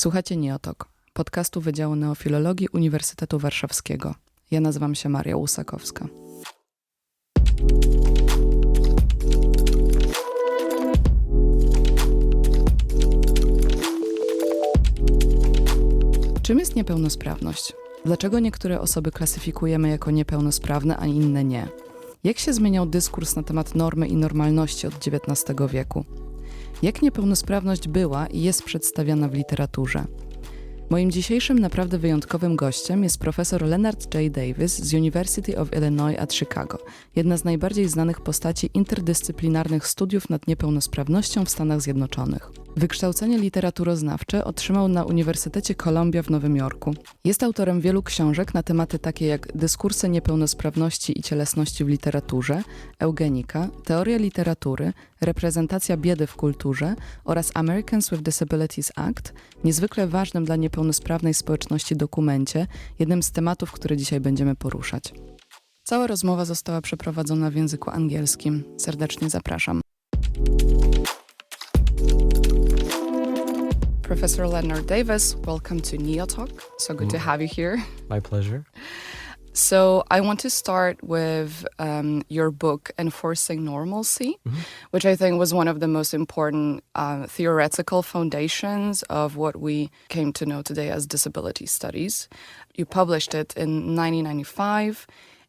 Słuchacie Nieotok, podcastu Wydziału Neofilologii Uniwersytetu Warszawskiego. Ja nazywam się Maria Łusakowska. Czym jest niepełnosprawność? Dlaczego niektóre osoby klasyfikujemy jako niepełnosprawne, a inne nie? Jak się zmieniał dyskurs na temat normy i normalności od XIX wieku? Jak niepełnosprawność była i jest przedstawiana w literaturze? Moim dzisiejszym naprawdę wyjątkowym gościem jest profesor Lennard J. Davis z University of Illinois at Chicago, jedna z najbardziej znanych postaci interdyscyplinarnych studiów nad niepełnosprawnością w Stanach Zjednoczonych. Wykształcenie literaturoznawcze otrzymał na Uniwersytecie Columbia w Nowym Jorku. Jest autorem wielu książek na tematy takie jak Dyskursy niepełnosprawności i cielesności w literaturze, Eugenika, Teoria literatury, Reprezentacja biedy w kulturze oraz Americans with Disabilities Act, niezwykle ważnym dla niepełnosprawnej społeczności dokumencie, jednym z tematów, które dzisiaj będziemy poruszać. Cała rozmowa została przeprowadzona w języku angielskim. Serdecznie zapraszam. Professor Lennard Davis, welcome to Neotalk. So good to have you here. My pleasure. So I want to start with your book, Enforcing Normalcy, which I think was one of the most important theoretical foundations of what we came to know today as disability studies. You published it in 1995,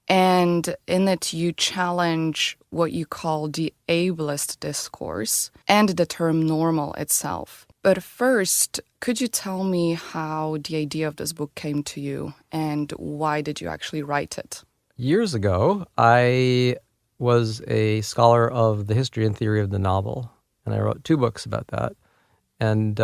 and in it you challenge what you call the ableist discourse and the term normal itself. But first, could you tell me how the idea of this book came to you and why did you actually write it? Years ago, I was a scholar of the history and theory of the novel, and I wrote 2 books about that. And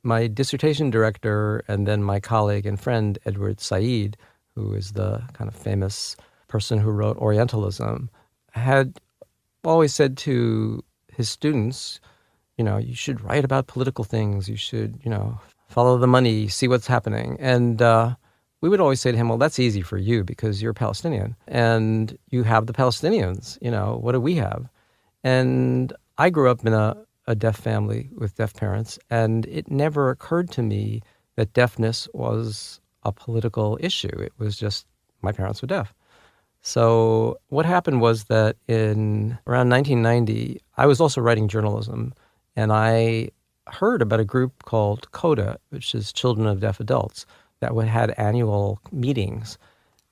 my dissertation director and then my colleague and friend, Edward Said, who is the kind of famous person who wrote Orientalism, had always said to his students, you should write about political things. You should, follow the money, see what's happening. And we would always say to him, well, that's easy for you because you're Palestinian and you have the Palestinians. What do we have? And I grew up in a deaf family with deaf parents, and it never occurred to me that deafness was a political issue. It was just my parents were deaf. So what happened was that in around 1990, I was also writing journalism. And I heard about a group called CODA, which is Children of Deaf Adults, that had annual meetings.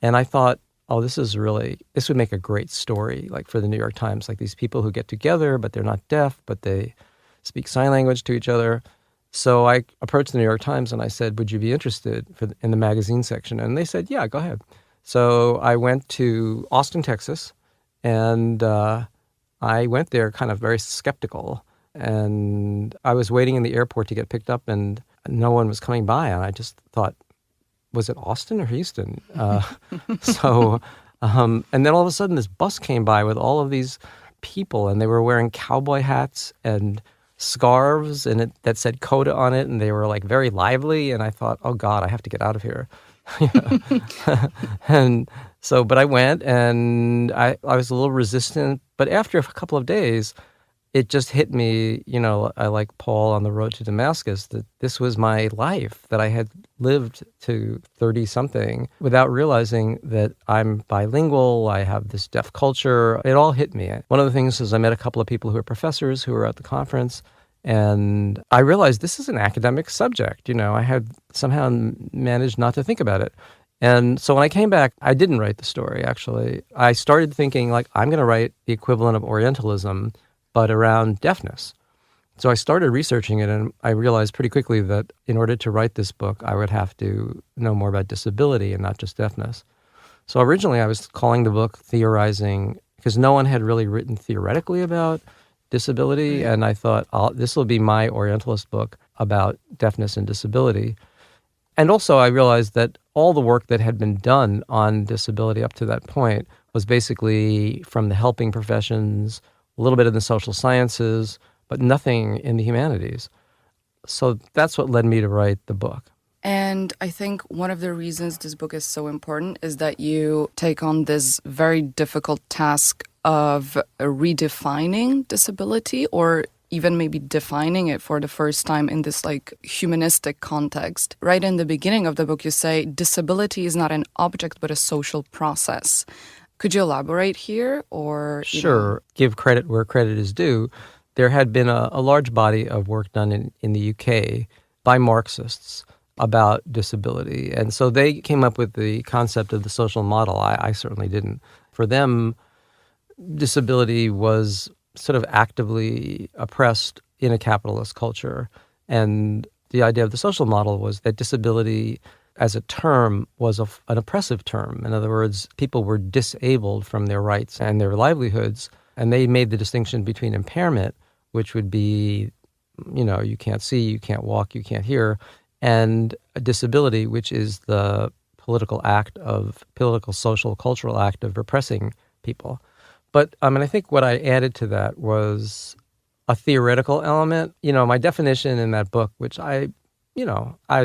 And I thought, this would make a great story, like for the New York Times, like these people who get together, but they're not deaf, but they speak sign language to each other. So I approached the New York Times and I said, would you be interested in the magazine section? And they said, yeah, go ahead. So I went to Austin, Texas, and I went there kind of very skeptical. And I was waiting in the airport to get picked up, and no one was coming by. And I just thought, was it Austin or Houston? And then all of a sudden, this bus came by with all of these people, and they were wearing cowboy hats and scarves, and that said CODA on it, and they were like very lively. And I thought, oh God, I have to get out of here. But I went, and I was a little resistant. But after a couple of days, it just hit me, I like Paul on the road to Damascus, that this was my life, that I had lived to 30-something without realizing that I'm bilingual, I have this deaf culture. It all hit me. One of the things is I met a couple of people who are professors who were at the conference, and I realized this is an academic subject. I had somehow managed not to think about it. And so when I came back, I didn't write the story, actually. I started thinking, I'm going to write the equivalent of Orientalism, but around deafness. So I started researching it, and I realized pretty quickly that in order to write this book, I would have to know more about disability and not just deafness. So originally I was calling the book Theorizing, because no one had really written theoretically about disability, and I thought, this will be my Orientalist book about deafness and disability. And also I realized that all the work that had been done on disability up to that point was basically from the helping professions, a little bit in the social sciences, but nothing in the humanities. So that's what led me to write the book. And I think one of the reasons this book is so important is that you take on this very difficult task of redefining disability or even maybe defining it for the first time in this like humanistic context. Right in the beginning of the book, you say disability is not an object but a social process. Could you elaborate here, or Sure. Give credit where credit is due. There had been a large body of work done in the UK by Marxists about disability. And so they came up with the concept of the social model. I certainly didn't. For them, disability was sort of actively oppressed in a capitalist culture. And the idea of the social model was that disability as a term was an oppressive term. In other words, people were disabled from their rights and their livelihoods. And they made the distinction between impairment, which would be, you can't see, you can't walk, you can't hear, and a disability, which is the political, social, cultural act of repressing people. But I think what I added to that was a theoretical element. My definition in that book, which I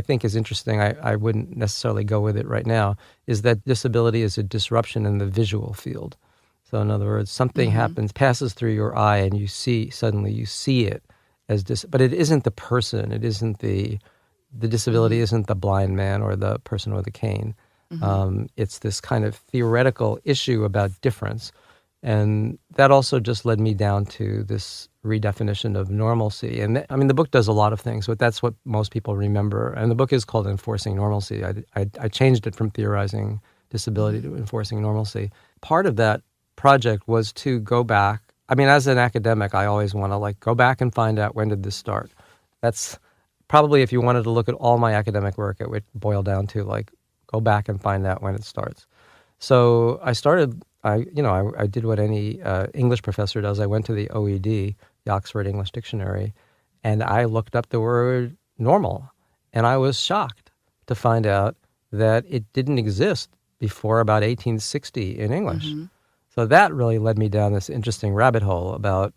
think is interesting, I wouldn't necessarily go with it right now, is that disability is a disruption in the visual field. So in other words, something happens, passes through your eye, and suddenly you see it as but it isn't the person. It isn't the disability isn't the blind man or the person with a cane. It's this kind of theoretical issue about difference. And that also just led me down to this redefinition of normalcy. And the book does a lot of things, but that's what most people remember. And the book is called Enforcing Normalcy. I changed it from theorizing disability to enforcing normalcy. Part of that project was to go back. As an academic, I always want to go back and find out, when did this start? That's probably, if you wanted to look at all my academic work, it would boil down to go back and find out when it starts. So I started, I did what any English professor does. I went to the OED, the Oxford English Dictionary, and I looked up the word normal. And I was shocked to find out that it didn't exist before about 1860 in English. So that really led me down this interesting rabbit hole about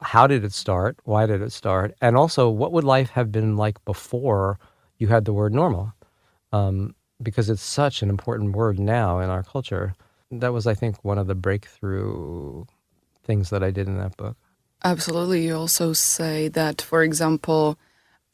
how did it start, why did it start, and also what would life have been like before you had the word normal, because it's such an important word now in our culture. That was, I think, one of the breakthrough things that I did in that book. Absolutely. You also say that, for example,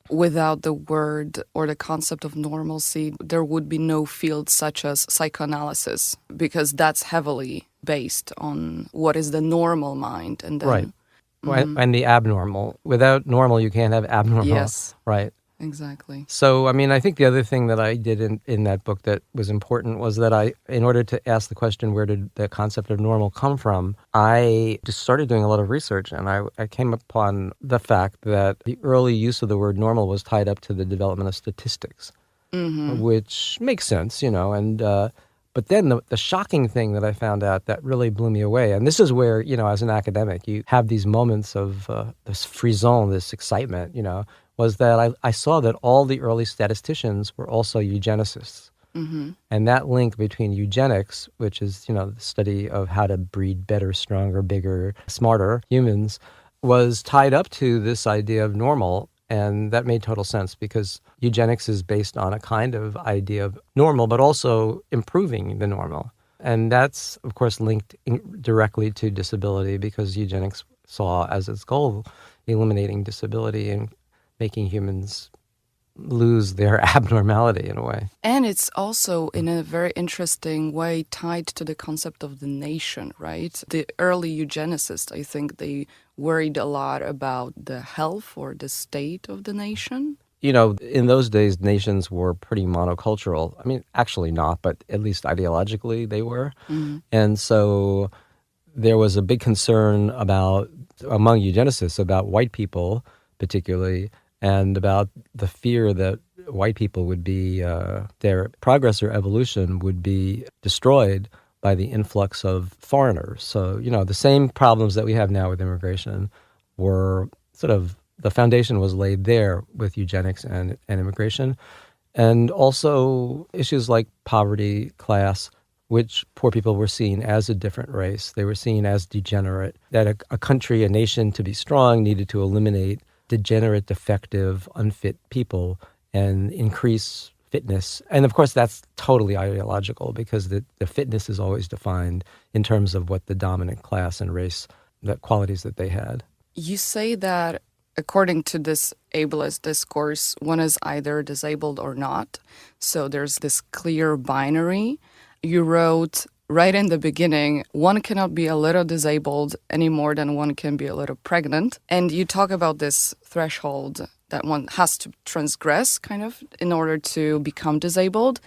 without the word or the concept of normalcy, there would be no field such as psychoanalysis, because that's heavily based on what is the normal mind. And then, right. And the abnormal. Without normal, you can't have abnormal. Yes. Right. Exactly. So, I think the other thing that I did in that book that was important was that in order to ask the question, where did the concept of normal come from, I just started doing a lot of research, and I came upon the fact that the early use of the word normal was tied up to the development of statistics, which makes sense, but then the shocking thing that I found out that really blew me away, and this is where, as an academic, you have these moments of this frisson, this excitement, was that I saw that all the early statisticians were also eugenicists. And that link between eugenics, which is, the study of how to breed better, stronger, bigger, smarter humans, was tied up to this idea of normal. And that made total sense, because eugenics is based on a kind of idea of normal, but also improving the normal. And that's, of course, linked directly to disability, because eugenics saw as its goal eliminating disability and making humans lose their abnormality in a way. And it's also, in a very interesting way, tied to the concept of the nation, right? The early eugenicists, I think they worried a lot about the health or the state of the nation. In those days, nations were pretty monocultural. Actually not, but at least ideologically they were. And so there was a big concern among eugenicists about white people particularly, and about the fear that white people would be, their progress or evolution would be destroyed by the influx of foreigners. So, the same problems that we have now with immigration were the foundation was laid there with eugenics and immigration. And also issues like poverty, class, which poor people were seen as a different race. They were seen as degenerate, that a country, a nation, to be strong needed to eliminate degenerate, defective, unfit people and increase fitness. And of course, that's totally ideological, because the fitness is always defined in terms of what the dominant class and race, the qualities that they had. You say that according to this ableist discourse, one is either disabled or not. So there's this clear binary. You wrote right in the beginning, one cannot be a little disabled any more than one can be a little pregnant. And you talk about this threshold that one has to transgress kind of in order to become disabled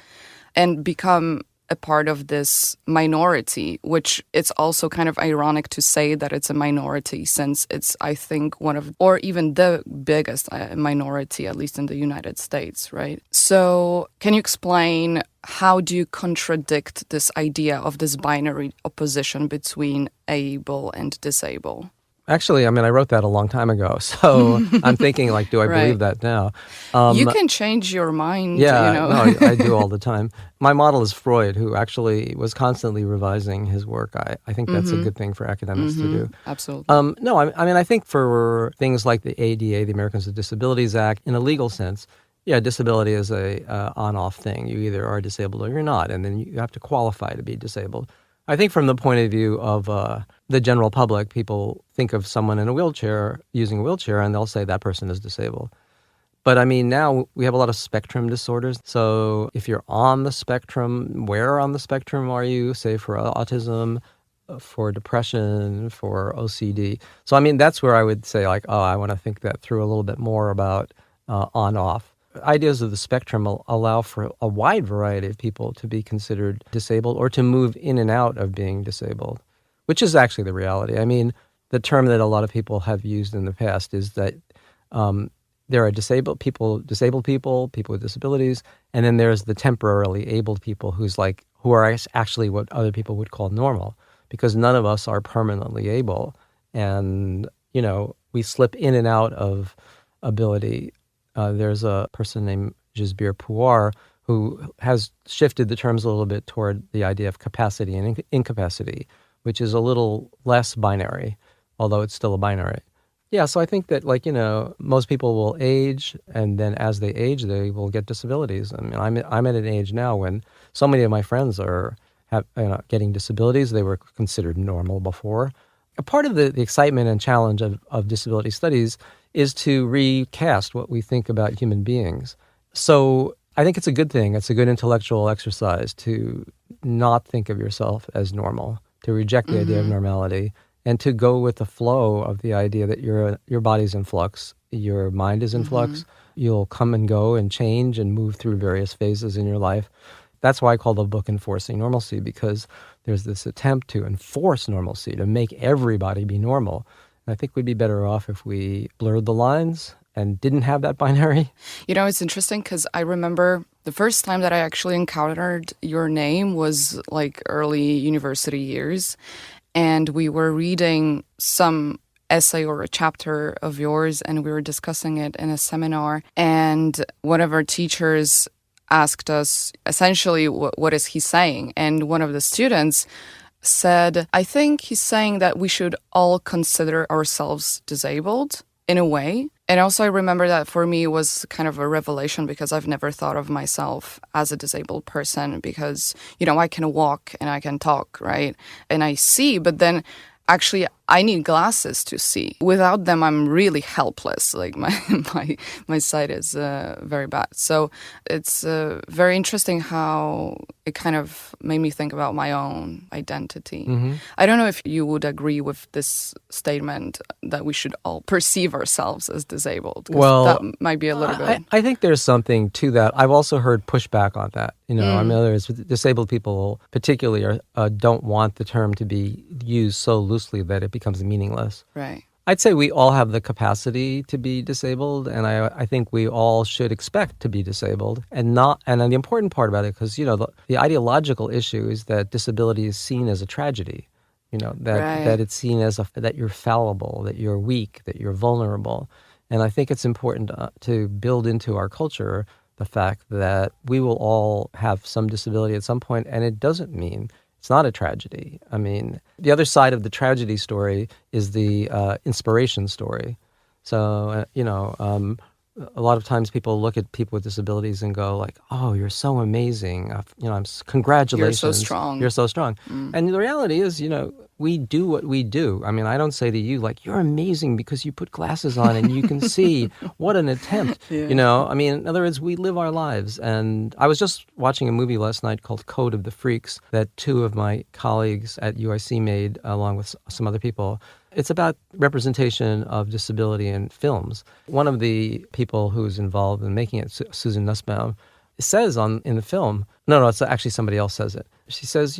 and become a part of this minority, which it's also kind of ironic to say that it's a minority since it's, I think, one of, or even the biggest minority, at least in the United States, right? So can you explain how do you contradict this idea of this binary opposition between able and disabled? Actually, I mean, I wrote that a long time ago, so I'm thinking, like, do I Right. believe that now? You can change your mind, Yeah, you know. no, I do all the time. My model is Freud, who actually was constantly revising his work. I think that's a good thing for academics to do. Absolutely. No, I mean, I think for things like the ADA, the Americans with Disabilities Act, in a legal sense, yeah, disability is a on-off thing. You either are disabled or you're not, and then you have to qualify to be disabled. I think from the point of view of the general public, people think of someone in a wheelchair, using a wheelchair, and they'll say that person is disabled. But I mean, now we have a lot of spectrum disorders. So if you're on the spectrum, where on the spectrum are you, say, for autism, for depression, for OCD? So I mean, that's where I would say, like, oh, I want to think that through a little bit more about on-off. Ideas of the spectrum allow for a wide variety of people to be considered disabled or to move in and out of being disabled, which is actually the reality. I mean, the term that a lot of people have used in the past is that there are disabled people with disabilities, and then there's the temporarily abled people who are actually what other people would call normal, because none of us are permanently able, and we slip in and out of ability. There's a person named Gisbert Puar who has shifted the terms a little bit toward the idea of capacity and incapacity, which is a little less binary, although it's still a binary. Yeah, so I think that, most people will age, and then as they age, they will get disabilities. I mean, I'm at an age now when so many of my friends are getting disabilities. They were considered normal before. A part of the excitement and challenge of disability studies is to recast what we think about human beings. So I think it's a good thing. It's a good intellectual exercise to not think of yourself as normal, to reject the idea of normality, and to go with the flow of the idea that your body's in flux, your mind is in flux, you'll come and go and change and move through various phases in your life. That's why I call the book Enforcing Normalcy, because there's this attempt to enforce normalcy, to make everybody be normal. And I think we'd be better off if we blurred the lines and didn't have that binary. It's interesting because I remember the first time that I actually encountered your name was like early university years. And we were reading some essay or a chapter of yours, and we were discussing it in a seminar. And one of our teachers asked us essentially, what is he saying? And one of the students said, I think he's saying that we should all consider ourselves disabled in a way. And also I remember that for me it was kind of a revelation because I've never thought of myself as a disabled person because, I can walk and I can talk, right? And I see, but then actually I need glasses to see. Without them, I'm really helpless. Like my sight is very bad. So it's very interesting how it kind of made me think about my own identity. I don't know if you would agree with this statement that we should all perceive ourselves as disabled. Well, that might be a little bit. I think there's something to that. I've also heard pushback on that. I mean, there's disabled people particularly don't want the term to be used so loosely that it becomes meaningless. Right. I'd say we all have the capacity to be disabled, and I think we all should expect to be disabled, and the important part about it, because the ideological issue is that disability is seen as a tragedy, that it's seen as that you're fallible, that you're weak, that you're vulnerable, and I think it's important to build into our culture the fact that we will all have some disability at some point, and it doesn't mean it's not a tragedy. I mean, the other side of the tragedy story is the inspiration story. So, a lot of times people look at people with disabilities and go like, "Oh, you're so amazing! Congratulations! You're so strong. You're so strong." And the reality is, we do what we do. I mean, I don't say to you like, "You're amazing because you put glasses on and you can see." What an attempt! Yeah. I mean, in other words, we live our lives. And I was just watching a movie last night called Code of the Freaks that two of my colleagues at UIC made along with some other people. It's about representation of disability in films. One of the people who's involved in making it, Susan Nussbaum, says in the film, no, it's actually somebody else says it. She says,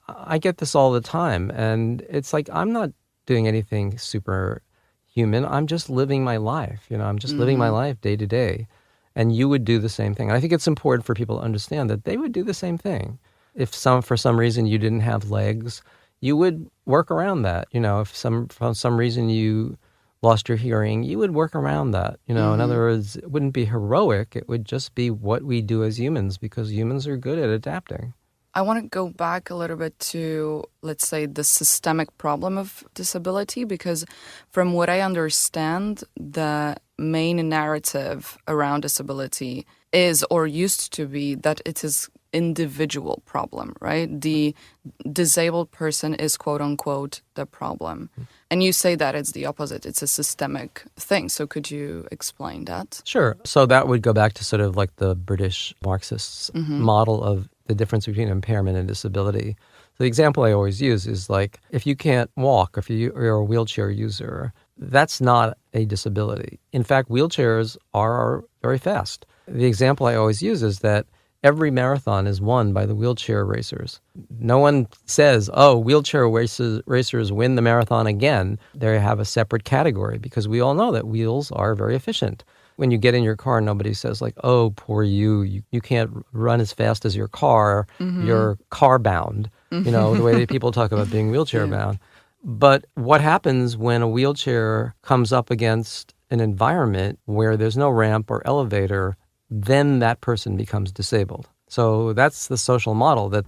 I get this all the time, and it's like I'm not doing anything superhuman. I'm just living my life. I'm just living my life day to day. And you would do the same thing. And I think it's important for people to understand that they would do the same thing. If for some reason you didn't have legs, you would work around that. If for some reason you lost your hearing, you would work around that. In other words, it wouldn't be heroic. It would just be what we do as humans, because humans are good at adapting. I want to go back a little bit to, let's say, the systemic problem of disability, because from what I understand, the main narrative around disability is, or used to be, that it is individual problem, right? The disabled person is, quote unquote, the problem. And you say that it's the opposite. It's a systemic thing. So could you explain that? Sure. So that would go back to sort of like the British Marxists model of the difference between impairment and disability. So the example I always use is like, if you can't walk, if you're a wheelchair user, that's not a disability. In fact, wheelchairs are very fast. The example I always use is that every marathon is won by the wheelchair racers. No one says, wheelchair racers win the marathon again. They have a separate category, because we all know that wheels are very efficient. When you get in your car, nobody says like, "Oh, poor you can't run as fast as your car. You're car bound." The way that people talk about being wheelchair bound. But what happens when a wheelchair comes up against an environment where there's no ramp or elevator? Then that person becomes disabled. So that's the social model, that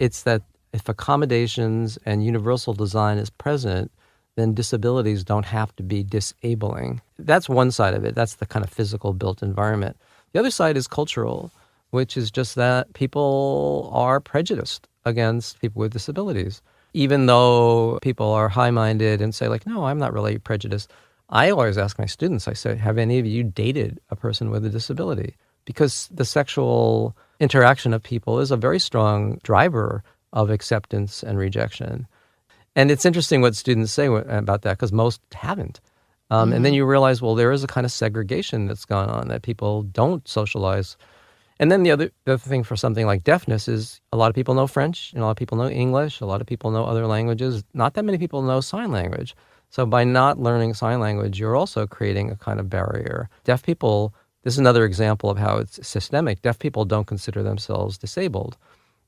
if accommodations and universal design is present, then disabilities don't have to be disabling. That's one side of it. That's the kind of physical built environment. The other side is cultural, which is just that people are prejudiced against people with disabilities. Even though people are high-minded and say like, "No, I'm not really prejudiced." I always ask my students, I say, "Have any of you dated a person with a disability?" Because the sexual interaction of people is a very strong driver of acceptance and rejection. And it's interesting what students say about that, because most haven't. And then you realize, well, there is a kind of segregation that's gone on, that people don't socialize. And then the other thing for something like deafness is a lot of people know French, and a lot of people know English, a lot of people know other languages. Not that many people know sign language. So by not learning sign language, you're also creating a kind of barrier. Deaf people, this is another example of how it's systemic. Deaf people don't consider themselves disabled.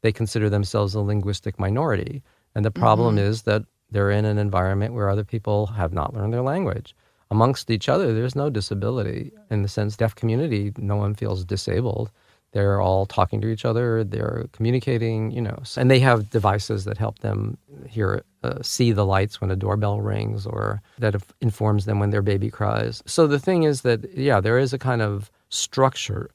They consider themselves a linguistic minority. And the problem is that they're in an environment where other people have not learned their language. Amongst each other, there's no disability. In the sense, deaf community, no one feels disabled. They're all talking to each other. They're communicating, and they have devices that help them see the lights when a doorbell rings, or that informs them when their baby cries. So the thing is that, there is a kind of structure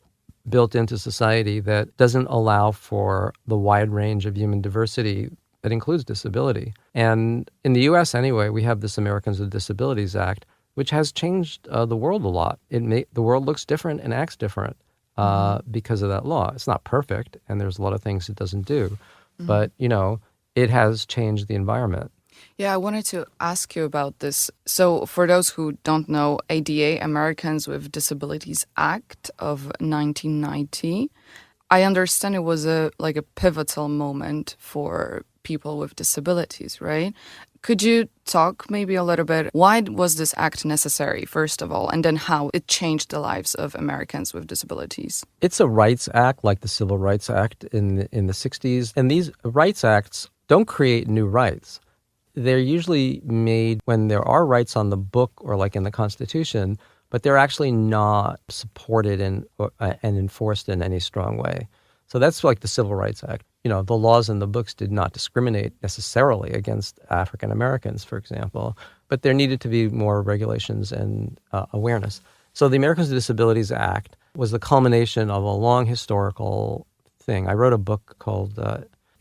built into society that doesn't allow for the wide range of human diversity that includes disability. And in the U.S. anyway, we have this Americans with Disabilities Act, which has changed the world a lot. The world looks different and acts different because of that law. It's not perfect, and there's a lot of things it doesn't do, but it has changed the environment. Yeah, I wanted to ask you about this. So for those who don't know, ADA, Americans with Disabilities Act of 1990, I understand it was a pivotal moment for people with disabilities, right? Could you talk maybe a little bit, why was this act necessary, first of all, and then how it changed the lives of Americans with disabilities? It's a rights act like the Civil Rights Act in the 60s. And these rights acts don't create new rights. They're usually made when there are rights on the book or like in the Constitution, but they're actually not supported and enforced in any strong way. So that's like the Civil Rights Act. The laws in the books did not discriminate necessarily against African Americans, for example, but there needed to be more regulations and awareness. So the Americans with Disabilities Act was the culmination of a long historical thing. I wrote a book called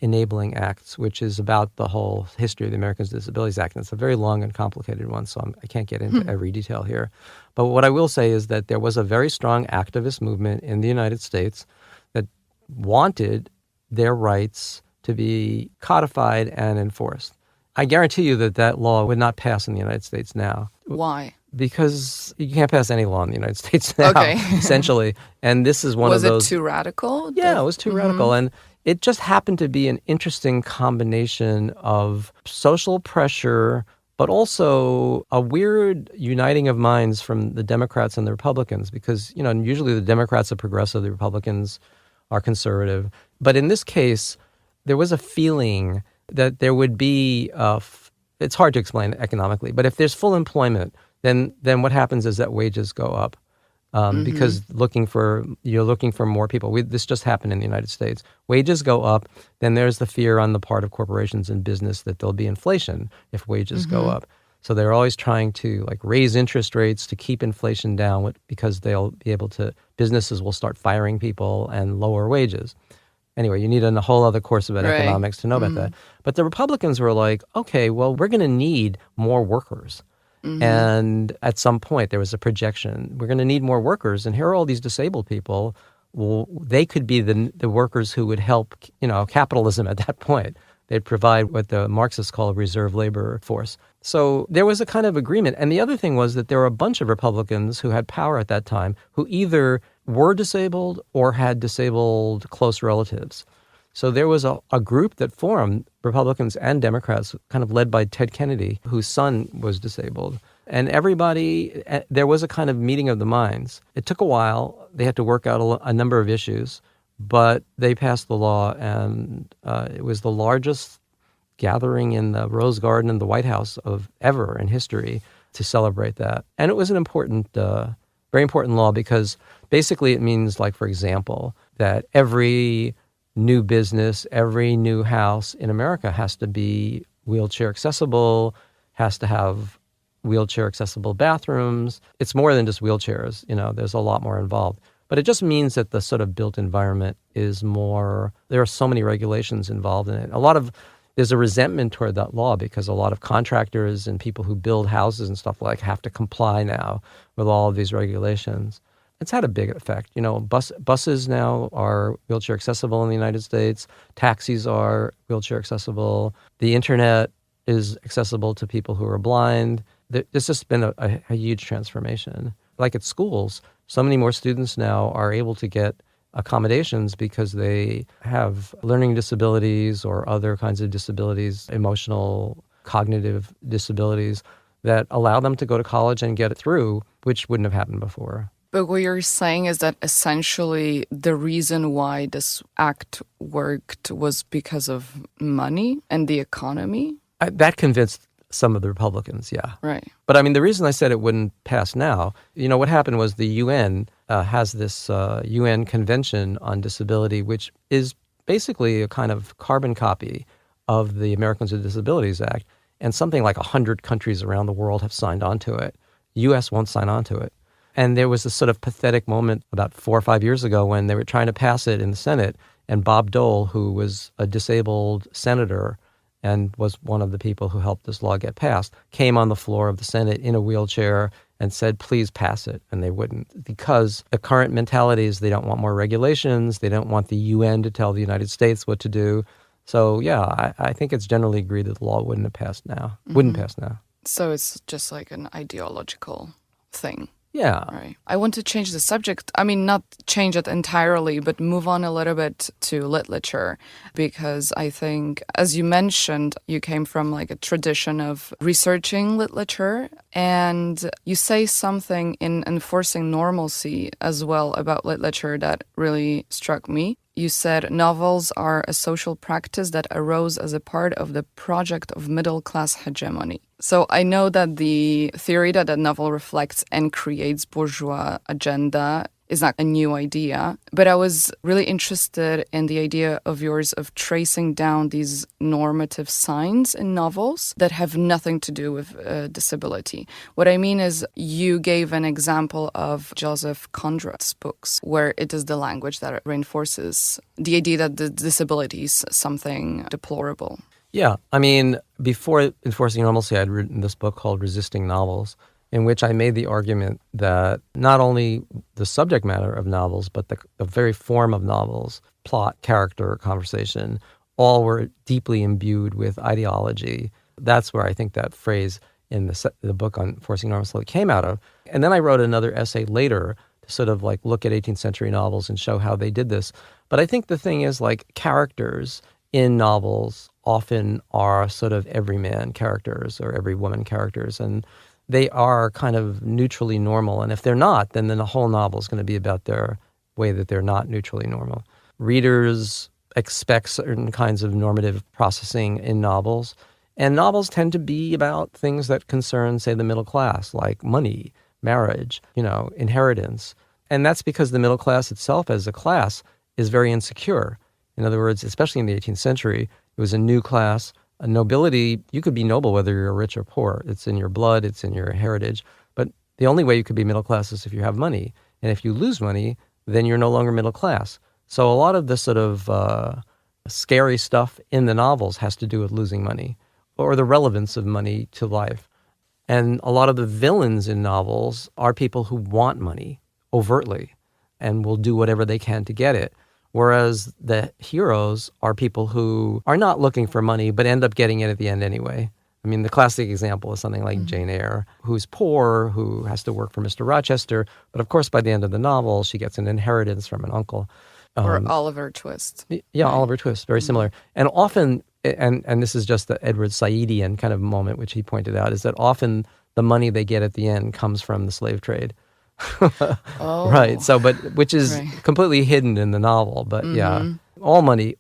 Enabling Acts, which is about the whole history of the Americans with Disabilities Act. And it's a very long and complicated one, so I can't get into every detail here. But what I will say is that there was a very strong activist movement in the United States that wanted their rights to be codified and enforced. I guarantee you that that law would not pass in the United States now. Why? Because you can't pass any law in the United States now, essentially. And this is one of those... Was it too radical? Yeah, it was too radical. And it just happened to be an interesting combination of social pressure, but also a weird uniting of minds from the Democrats and the Republicans, because, you know, usually the Democrats are progressive, the Republicans are conservative. But in this case, there was a feeling that there would be, it's hard to explain economically, but if there's full employment, then what happens is that wages go up. Because you're looking for more people. This just happened in the United States. Wages go up, then there's the fear on the part of corporations and business that there'll be inflation if wages go up. So they're always trying to like raise interest rates to keep inflation down because they'll be able to, businesses will start firing people and lower wages. Anyway, you need a whole other course about economics to know about that. But the Republicans were like, okay, well, we're going to need more workers. And at some point, there was a projection. We're going to need more workers. And here are all these disabled people. Well, they could be the workers who would help, you know, capitalism at that point. They'd provide what the Marxists call a reserve labor force. So there was a kind of agreement. And the other thing was that there were a bunch of Republicans who had power at that time who either were disabled or had disabled close relatives. So there was a group that formed, Republicans and Democrats, kind of led by Ted Kennedy, whose son was disabled. And everybody, there was a kind of meeting of the minds. It took a while. They had to work out a number of issues, but they passed the law, and it was the largest gathering in the Rose Garden in the White House of ever in history to celebrate that. And it was an important, very important law because basically it means, like, for example, that every new business, every new house in America has to be wheelchair accessible, has to have wheelchair accessible bathrooms. It's more than just wheelchairs, you know, there's a lot more involved. But it just means that the sort of built environment is more, there are so many regulations involved in it. There's a resentment toward that law because a lot of contractors and people who build houses and stuff like have to comply now with all of these regulations. It's had a big effect. You know, buses now are wheelchair accessible in the United States. Taxis are wheelchair accessible. The internet is accessible to people who are blind. There's just been a huge transformation. Like at schools, so many more students now are able to get accommodations because they have learning disabilities or other kinds of disabilities, emotional, cognitive disabilities that allow them to go to college and get it through, which wouldn't have happened before. But what you're saying is that essentially the reason why this act worked was because of money and the economy? That convinced some of the Republicans, yeah. Right. But I mean, the reason I said it wouldn't pass now, you know, what happened was the UN has this UN Convention on Disability, which is basically a kind of carbon copy of the Americans with Disabilities Act. And something like 100 countries around the world have signed on to it. The U.S. won't sign on to it. And there was this sort of pathetic moment about 4 or 5 years ago when they were trying to pass it in the Senate, and Bob Dole, who was a disabled senator and was one of the people who helped this law get passed, came on the floor of the Senate in a wheelchair and said, please pass it. And they wouldn't, because the current mentality is they don't want more regulations, they don't want the UN to tell the United States what to do. So yeah, I think it's generally agreed that the law wouldn't have passed now, wouldn't pass now. So it's just like an ideological thing. Yeah. Right. I want to change the subject. I mean, not change it entirely, but move on a little bit to literature, because I think, as you mentioned, you came from like a tradition of researching literature, and you say something in Enforcing Normalcy as well about literature that really struck me. You said novels are a social practice that arose as a part of the project of middle-class hegemony. So I know that the theory that a novel reflects and creates bourgeois agenda is not a new idea. But I was really interested in the idea of yours of tracing down these normative signs in novels that have nothing to do with disability. What I mean is you gave an example of Joseph Conrad's books, where it is the language that reinforces the idea that the disability is something deplorable. Yeah, I mean, before Enforcing Normalcy, I'd written this book called Resisting Novels, in which I made the argument that not only the subject matter of novels, but the very form of novels, plot, character, conversation, all were deeply imbued with ideology. That's where I think that phrase in the book on Enforcing Normalcy came out of. And then I wrote another essay later to sort of like look at 18th century novels and show how they did this. But I think the thing is, like, characters in novels often are sort of everyman characters or every woman characters, and they are kind of neutrally normal. And if they're not, then the whole novel is going to be about their way that they're not neutrally normal. Readers expect certain kinds of normative processing in novels, and novels tend to be about things that concern, say, the middle class, like money, marriage, inheritance. And that's because the middle class itself as a class is very insecure. In other words, especially in the 18th century, it was a new class. A nobility, you could be noble whether you're rich or poor. It's in your blood, it's in your heritage. But the only way you could be middle class is if you have money. And if you lose money, then you're no longer middle class. So a lot of the sort of scary stuff in the novels has to do with losing money or the relevance of money to life. And a lot of the villains in novels are people who want money overtly and will do whatever they can to get it. Whereas the heroes are people who are not looking for money, but end up getting it at the end anyway. I mean, the classic example is something like Jane Eyre, who's poor, who has to work for Mr. Rochester. But of course, by the end of the novel, she gets an inheritance from an uncle. Or Oliver Twist. Yeah, right. Oliver Twist, very similar. And often, and this is just the Edward Saïdian kind of moment, which he pointed out, is that often the money they get at the end comes from the slave trade. Right. So, which is completely hidden in the novel. But yeah, all money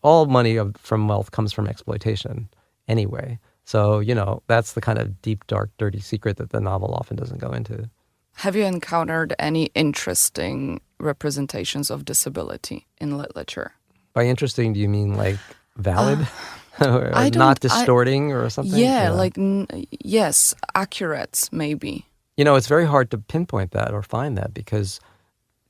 from wealth comes from exploitation anyway. So, that's the kind of deep, dark, dirty secret that the novel often doesn't go into. Have you encountered any interesting representations of disability in literature? By interesting, do you mean like valid? Or not distorting or something? Yeah, yes, accurate maybe. It's very hard to pinpoint that or find that because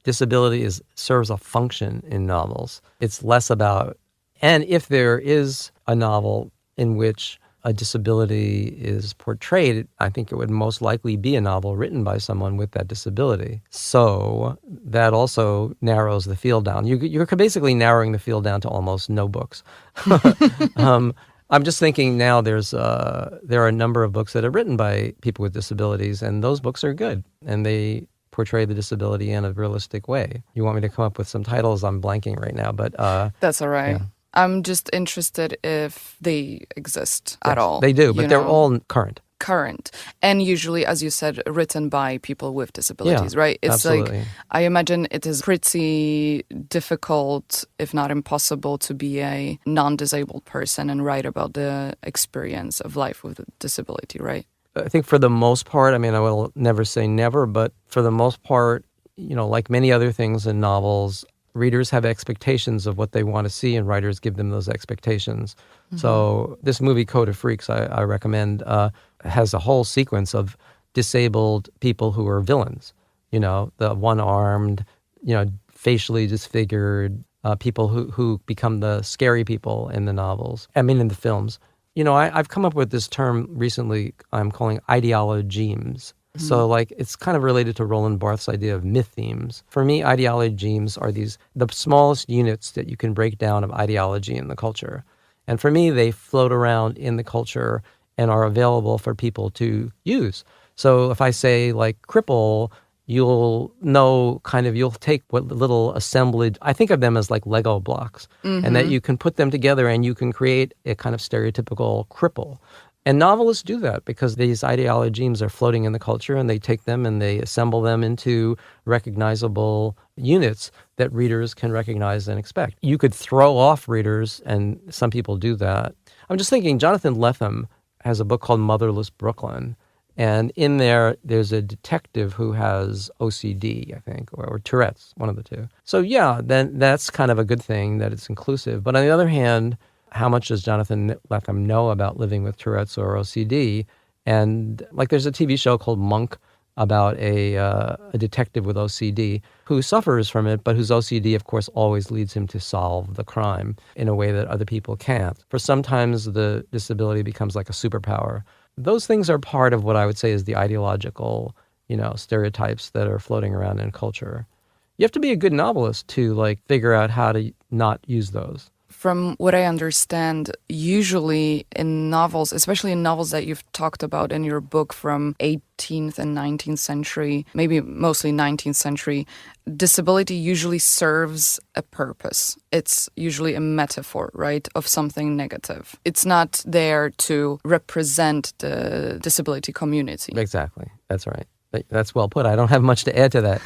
disability serves a function in novels. It's less about, and if there is a novel in which a disability is portrayed, I think it would most likely be a novel written by someone with that disability. So that also narrows the field down. You're basically narrowing the field down to almost no books. I'm just thinking now there are a number of books that are written by people with disabilities, and those books are good, and they portray the disability in a realistic way. You want me to come up with some titles? I'm blanking right now, but... That's all right. Yeah. I'm just interested if they exist at all. They do, but they're all current. And usually, as you said, written by people with disabilities, right? It's absolutely. Like, I imagine it is pretty difficult, if not impossible, to be a non-disabled person and write about the experience of life with a disability, right? I think for the most part, I mean, I will never say never, but for the most part, like many other things in novels, readers have expectations of what they want to see, and writers give them those expectations. Mm-hmm. So this movie, Code of Freaks, I recommend, has a whole sequence of disabled people who are villains. The one-armed, facially disfigured people who become the scary people in the novels. I mean, in the films. I've come up with this term recently I'm calling ideologemes. Mm-hmm. So, it's kind of related to Roland Barthes' idea of myth themes. For me, ideologemes are the smallest units that you can break down of ideology in the culture. And for me, they float around in the culture and are available for people to use. So if I say, cripple, you'll know you'll take what little assemblage, I think of them as like Lego blocks, and that you can put them together and you can create a kind of stereotypical cripple. And novelists do that because these ideologemes are floating in the culture, and they take them and they assemble them into recognizable units that readers can recognize and expect. You could throw off readers, and some people do that. I'm just thinking Jonathan Lethem has a book called Motherless Brooklyn, And in there, there's a detective who has OCD, I think, or Tourette's, one of the two. So yeah, then that's kind of a good thing that it's inclusive. But on the other hand, how much does Jonathan Lethem know about living with Tourette's or OCD? And like there's a TV show called Monk about a detective with OCD who suffers from it, but whose OCD, of course, always leads him to solve the crime in a way that other people can't. For sometimes the disability becomes like a superpower. Those things are part of what I would say is the ideological, stereotypes that are floating around in culture. You have to be a good novelist to like figure out how to not use those. From what I understand, usually in novels, especially in novels that you've talked about in your book from 18th and 19th century, maybe mostly 19th century, disability usually serves a purpose. It's usually a metaphor, right, of something negative. It's not there to represent the disability community. Exactly. That's right. That's well put. I don't have much to add to that.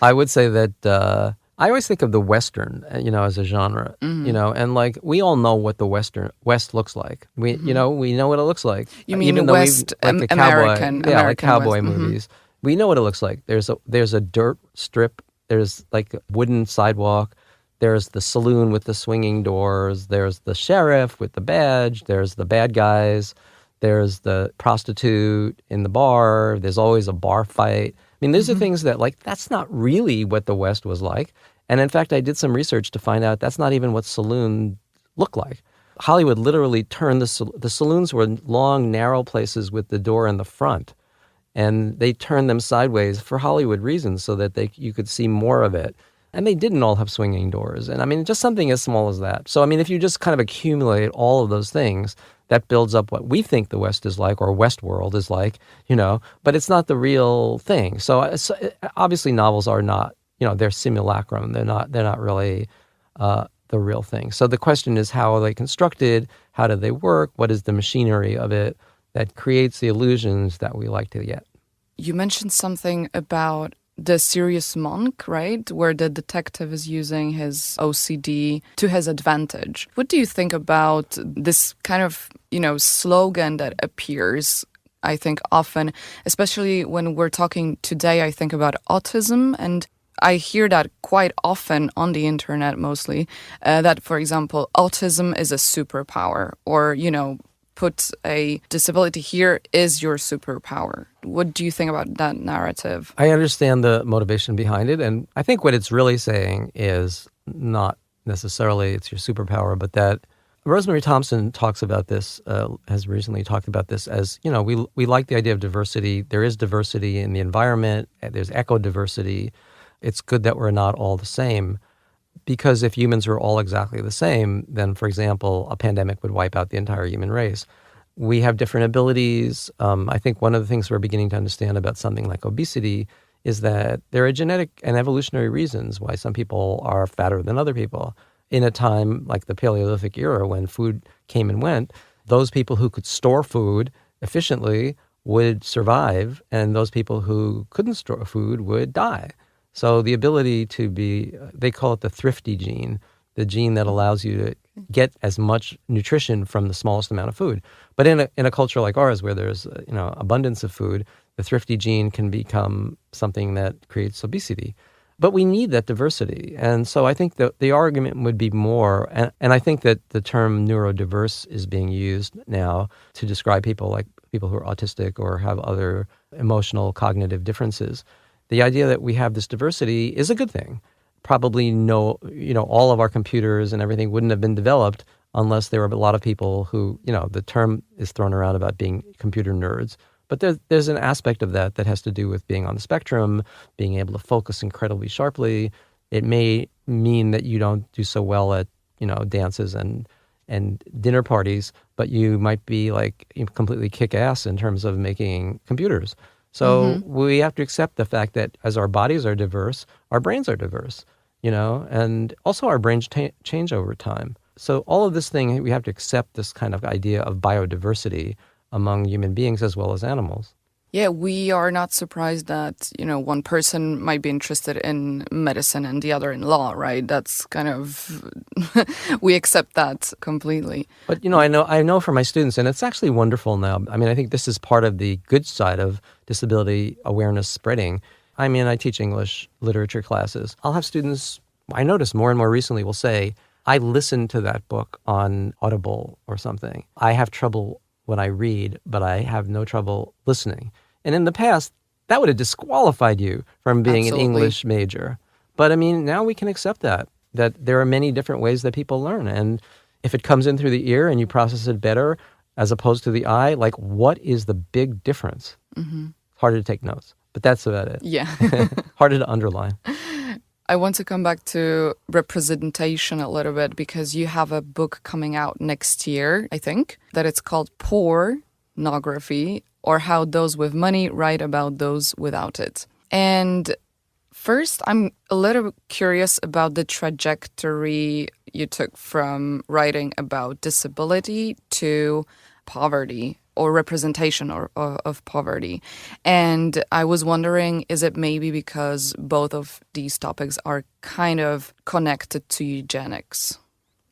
I would say that I always think of the Western, as a genre, and like we all know what the West looks like. We know what it looks like. You mean even West, like the American, cowboy, like cowboy West. movies. We know what it looks like. There's a dirt strip. There's like a wooden sidewalk. There's the saloon with the swinging doors. There's the sheriff with the badge. There's the bad guys. There's the prostitute in the bar. There's always a bar fight. I mean, these are things that, like, that's not really what the West was like. And in fact, I did some research to find out that's not even what saloons look like. Hollywood literally turned the saloons were long, narrow places with the door in the front. And they turned them sideways for Hollywood reasons so that you could see more of it. And they didn't all have swinging doors. And I mean, just something as small as that. So, I mean, if you just kind of accumulate all of those things, that builds up what we think the West is like or Westworld is like, but it's not the real thing. So obviously novels are not, they're simulacrum. They're not really the real thing. So the question is, how are they constructed? How do they work? What is the machinery of it that creates the illusions that we like to get? You mentioned something about the serious monk, right? Where the detective is using his OCD to his advantage. What do you think about this kind of, slogan that appears, I think, often, especially when we're talking today, I think about autism, and I hear that quite often on the internet mostly, that, for example, autism is a superpower, or, put a disability here is your superpower. What do you think about that narrative? I understand the motivation behind it. And I think what it's really saying is not necessarily it's your superpower, but that Rosemary Thompson talks about this, has recently talked about this as, we like the idea of diversity. There is diversity in the environment. There's eco-diversity. It's good that we're not all the same. Because if humans were all exactly the same, then, for example, a pandemic would wipe out the entire human race. We have different abilities. I think one of the things we're beginning to understand about something like obesity is that there are genetic and evolutionary reasons why some people are fatter than other people. In a time like the Paleolithic era, when food came and went, those people who could store food efficiently would survive, and those people who couldn't store food would die. So the ability to be, they call it the thrifty gene, the gene that allows you to get as much nutrition from the smallest amount of food. But in a culture like ours, where there's abundance of food, the thrifty gene can become something that creates obesity. But we need that diversity. And so I think that the argument would be more, and I think that the term neurodiverse is being used now to describe people like people who are autistic or have other emotional cognitive differences. The idea that we have this diversity is a good thing. Probably all of our computers and everything wouldn't have been developed unless there were a lot of people who, the term is thrown around about being computer nerds. But there's an aspect of that has to do with being on the spectrum, being able to focus incredibly sharply. It may mean that you don't do so well at, dances and dinner parties, but you might be like completely kick-ass in terms of making computers. So we have to accept the fact that as our bodies are diverse, our brains are diverse, and also our brains change over time. So all of this thing, we have to accept this kind of idea of biodiversity among human beings as well as animals. Yeah, we are not surprised that, one person might be interested in medicine and the other in law, right? That's kind of, we accept that completely. But, I know for my students, and it's actually wonderful now. I mean, I think this is part of the good side of disability awareness spreading. I mean, I teach English literature classes. I'll have students, I notice more and more recently, will say, I listened to that book on Audible or something. I have trouble when I read, but I have no trouble listening. And in the past, that would have disqualified you from being Absolutely. an English major. But I mean, now we can accept that there are many different ways that people learn. And if it comes in through the ear and you process it better as opposed to the eye, like what is the big difference? Mm-hmm. Harder to take notes, but that's about it. Yeah. Harder to underline. I want to come back to representation a little bit because you have a book coming out next year, I think, that it's called Pornography, or How Those with Money Write About Those Without It. And first, I'm a little curious about the trajectory you took from writing about disability to poverty or representation of poverty. And I was wondering, is it maybe because both of these topics are kind of connected to eugenics?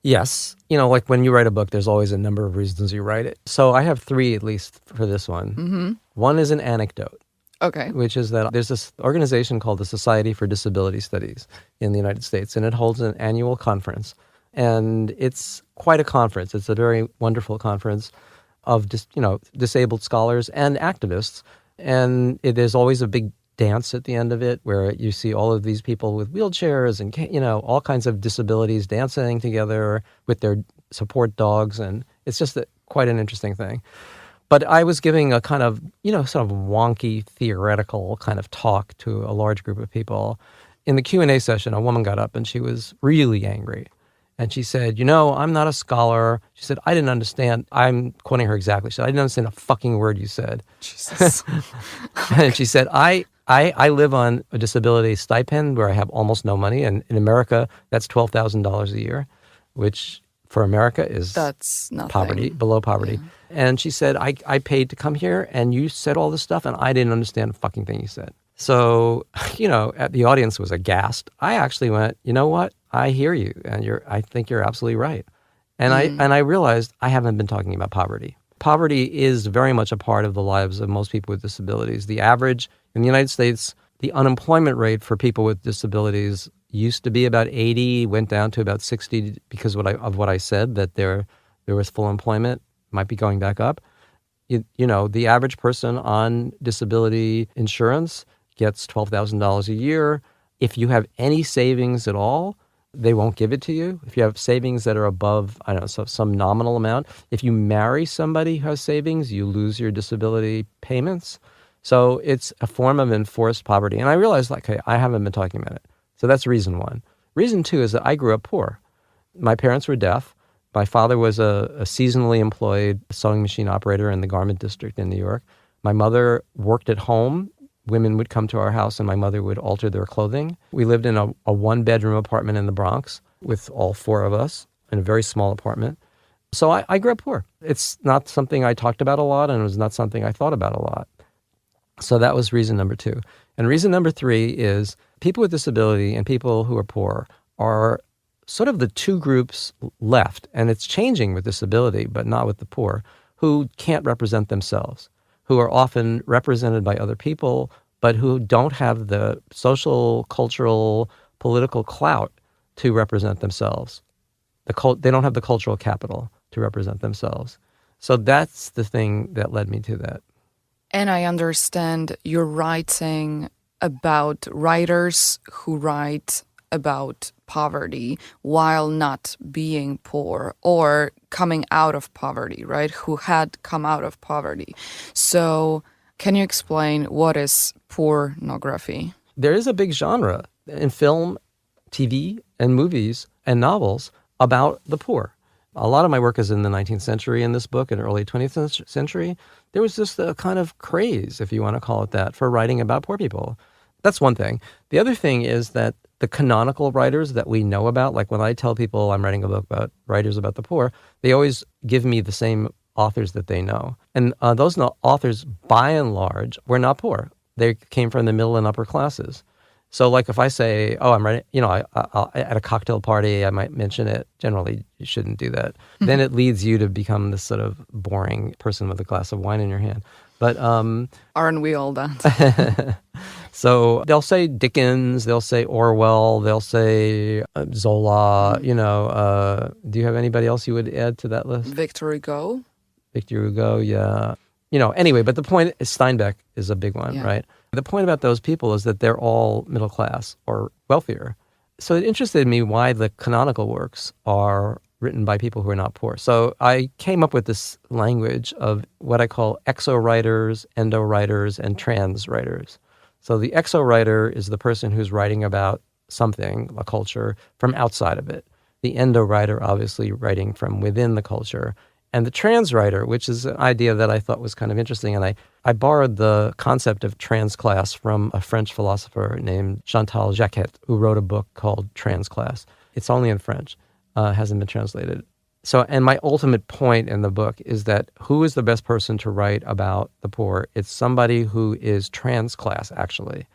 Yes. Like when you write a book, there's always a number of reasons you write it. So I have three, at least, for this one. Mm-hmm. One is an anecdote. Okay. Which is that there's this organization called the Society for Disability Studies in the United States, and it holds an annual conference. And it's quite a conference. It's a very wonderful conference of disabled scholars and activists. And there's always a big dance at the end of it where you see all of these people with wheelchairs and, all kinds of disabilities dancing together with their support dogs. And it's just quite an interesting thing. But I was giving a kind of, sort of wonky, theoretical kind of talk to a large group of people. In the Q&A session, a woman got up and she was really angry. And she said, I'm not a scholar. She said, I didn't understand. I'm quoting her exactly. She said, I didn't understand a fucking word you said. Jesus. And she said, I live on a disability stipend where I have almost no money. And in America, that's $12,000 a year, which for America is That's nothing. Poverty, below poverty. Yeah. And she said, I paid to come here and you said all this stuff and I didn't understand a fucking thing you said. So, the audience was aghast. I actually went, you know what? I hear you, and I think you're absolutely right. And I realized I haven't been talking about poverty. Poverty is very much a part of the lives of most people with disabilities. The average in the United States, the unemployment rate for people with disabilities used to be about 80, went down to about 60 because of what I said, that there was full employment, might be going back up. The average person on disability insurance gets $12,000 a year. If you have any savings at all, they won't give it to you. If you have savings that are above, some nominal amount. If you marry somebody who has savings, you lose your disability payments. So it's a form of enforced poverty. And I realized, hey, I haven't been talking about it. So that's reason one. Reason two is that I grew up poor. My parents were deaf. My father was a seasonally employed sewing machine operator in the garment district in New York. My mother worked at home. Women would come to our house and my mother would alter their clothing. We lived in a one-bedroom apartment in the Bronx with all four of us in a very small apartment. So I grew up poor. It's not something I talked about a lot and it was not something I thought about a lot. So that was reason number two. And reason number three is people with disability and people who are poor are sort of the two groups left, and it's changing with disability, but not with the poor, who can't represent themselves, who are often represented by other people, but who don't have the social, cultural, political clout to represent themselves. They don't have the cultural capital to represent themselves. So that's the thing that led me to that. And I understand you're writing about writers who write about poverty while not being poor or coming out of poverty, right? Who had come out of poverty. So can you explain what is pornography? There is a big genre in film, TV, and movies and novels about the poor. A lot of my work is in the 19th century in this book and early 20th century. There was just a kind of craze, if you want to call it that, for writing about poor people. That's one thing. The other thing is that the canonical writers that we know about, like when I tell people I'm writing a book about writers about the poor, they always give me the same authors that they know. And those authors, by and large, were not poor. They came from the middle and upper classes. So like if I say, oh, I'm ready, I'll, at a cocktail party, I might mention it. Generally, you shouldn't do that. Then it leads you to become this sort of boring person with a glass of wine in your hand. But aren't we all that? so they'll say Dickens, they'll say Orwell, they'll say Zola. Do you have anybody else you would add to that list? Victor Hugo, yeah. Anyway, but the point is Steinbeck is a big one, right? The point about those people is that they're all middle class or wealthier. So it interested me why the canonical works are written by people who are not poor. So I came up with this language of what I call exo-writers, endo-writers, and trans-writers. So the exo-writer is the person who's writing about something, a culture, from outside of it. The endo-writer, obviously, writing from within the culture. And the trans-writer, which is an idea that I thought was kind of interesting, and I borrowed the concept of trans-class from a French philosopher named Chantal Jacquet, who wrote a book called Trans-Class. It's only in French. Hasn't been translated. So, and my ultimate point in the book is that who is the best person to write about the poor? It's somebody who is trans-class, actually.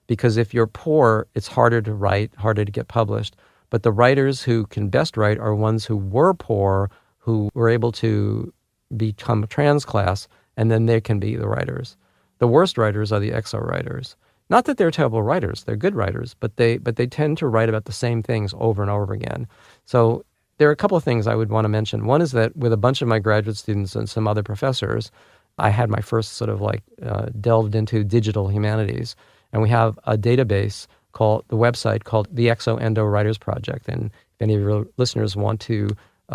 Because if you're poor, it's harder to write, harder to get published. But the writers who can best write are ones who were poor, who were able to become trans-class, and then they can be the writers. The worst writers are the exo-writers. Not that they're terrible writers, they're good writers, but they tend to write about the same things over and over again. So there are a couple of things I would want to mention. One is that with a bunch of my graduate students and some other professors, I had my first sort of delved into digital humanities. And we have a database called, the website called the Exo Endo Writers Project. And if any of your listeners want to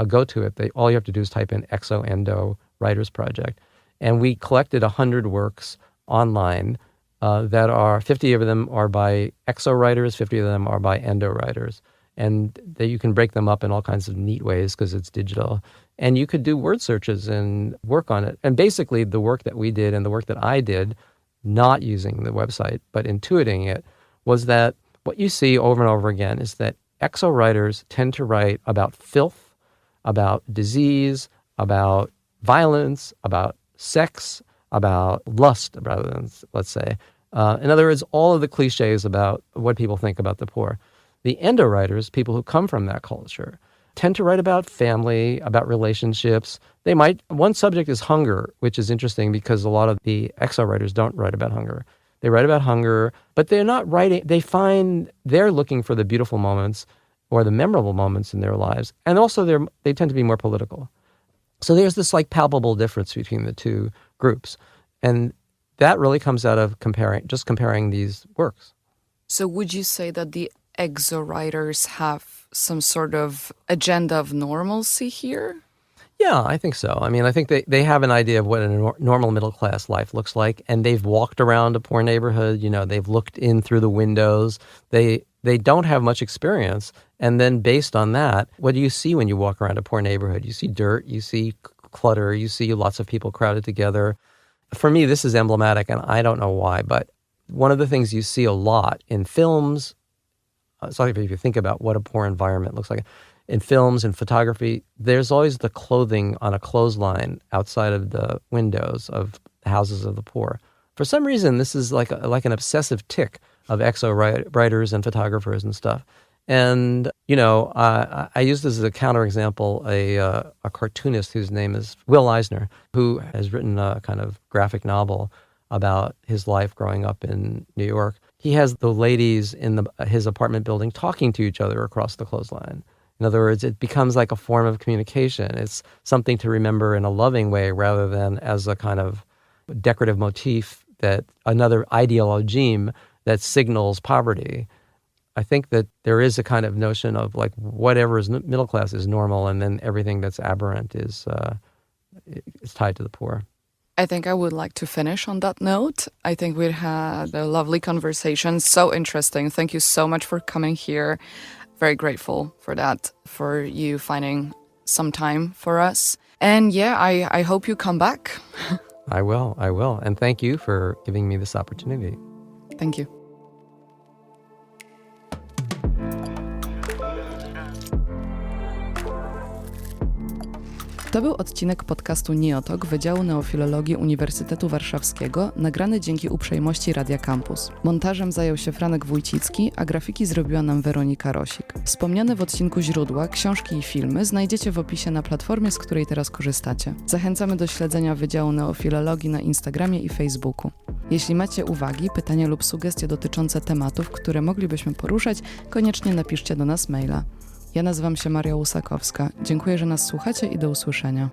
go to it, all you have to do is type in Exo Endo Writers Project. And we collected 100 works online that are, 50 of them are by exo writers, 50 of them are by endo writers. And you can break them up in all kinds of neat ways because it's digital. And you could do word searches and work on it. And basically the work that we did and the work that I did, not using the website, but intuiting it, was that what you see over and over again is that exo writers tend to write about filth, about disease, about violence, about sex, about lust, rather than, let's say. In other words, all of the cliches about what people think about the poor. The endo writers, people who come from that culture, tend to write about family, about relationships. One subject is hunger, which is interesting because a lot of the exo writers don't write about hunger. They write about hunger, but they're not writing, they're looking for the beautiful moments or the memorable moments in their lives. And also they tend to be more political. So there's this palpable difference between the two groups. And that really comes out of comparing these works. So would you say that the exo writers have some sort of agenda of normalcy here? Yeah, I think so. I mean, I think they have an idea of what a normal middle-class life looks like, and they've walked around a poor neighborhood, they've looked in through the windows. They don't have much experience, and then based on that, what do you see when you walk around a poor neighborhood? You see dirt, you see clutter, you see lots of people crowded together. For me, this is emblematic, and I don't know why, but one of the things you see a lot in films, so if you think about what a poor environment looks like, in films and photography, there's always the clothing on a clothesline outside of the windows of the houses of the poor. For some reason, this is like an obsessive tick of exo writers and photographers and stuff. And, I use this as a counterexample, a cartoonist whose name is Will Eisner, who has written a kind of graphic novel about his life growing up in New York. He has the ladies in his apartment building talking to each other across the clothesline. In other words, it becomes like a form of communication. It's something to remember in a loving way rather than as a kind of decorative motif, that another ideology that signals poverty. I think that there is a kind of notion of whatever is middle class is normal, and then everything that's aberrant is tied to the poor. I think I would like to finish on that note. I think we had a lovely conversation. So interesting. Thank you so much for coming here. Very grateful for that, for you finding some time for us. And yeah, I hope you come back. I will. And thank you for giving me this opportunity. Thank you. To był odcinek podcastu Neotok Wydziału Neofilologii Uniwersytetu Warszawskiego, nagrany dzięki uprzejmości Radia Campus. Montażem zajął się Franek Wójcicki, a grafiki zrobiła nam Weronika Rosik. Wspomniane w odcinku źródła, książki i filmy znajdziecie w opisie na platformie, z której teraz korzystacie. Zachęcamy do śledzenia Wydziału Neofilologii na Instagramie i Facebooku. Jeśli macie uwagi, pytania lub sugestie dotyczące tematów, które moglibyśmy poruszać, koniecznie napiszcie do nas maila. Ja nazywam się Maria Łusakowska. Dziękuję, że nas słuchacie i do usłyszenia.